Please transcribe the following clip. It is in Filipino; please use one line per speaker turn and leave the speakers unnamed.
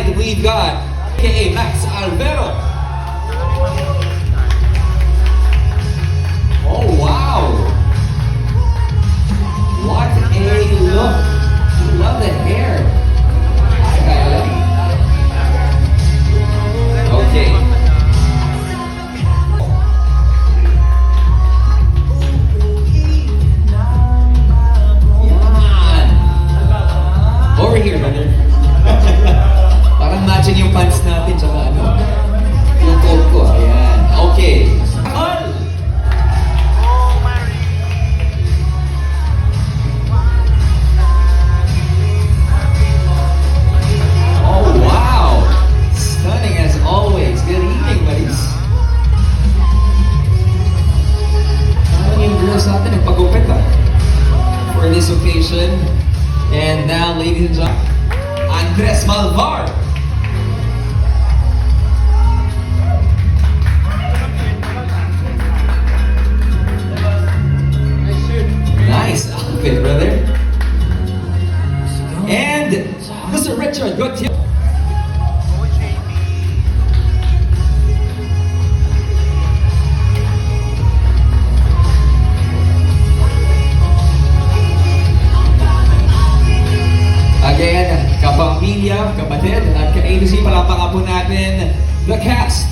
side, we've got aka Max Alvero. Oh, wow. What a look. Love the hair. Okay. Yan. Over here, brother. Parang matching yung pants natin tsaka ano, yung coat ko. Ayan. Okay. Oh, wow. Stunning as always. Good evening, buddies. Parang yung girls natin nagpagupit for this occasion. And now, ladies and gentlemen, Andres Malvar. Nice outfit, brother. And Mr. Richard Gutierrez. Again, kapamilya, kapatid, at ka-A to Z, palakpakan po natin the cast.